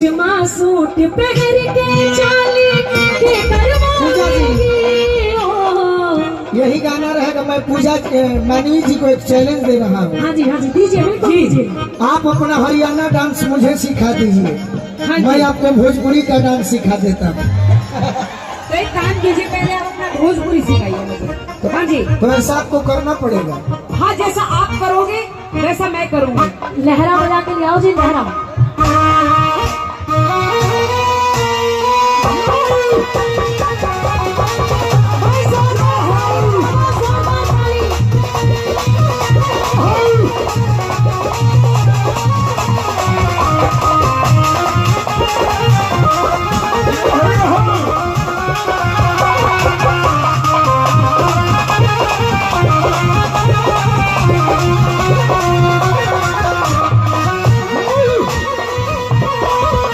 Suit पहन के चाली के यही गाना रहेगा। मैं पूजा मानवी जी को एक चैलेंज दे रहा हूँ। हाँ जी दीजिए दीजिए। आप अपना हरियाणा डांस मुझे सिखा दीजिए। हाँ मैं आपको भोजपुरी का डांस सिखा देता हूँ। तो एक काम कीजिए, पहले आप अपना भोजपुरी सिखाइए मुझे। हाँ जी, तो ऐसा आपको करना पड़ेगा। हाँ जैसा आप करोगे वैसा मैं करूँगी। लहरा बजा के ले आओ जी, लहरा।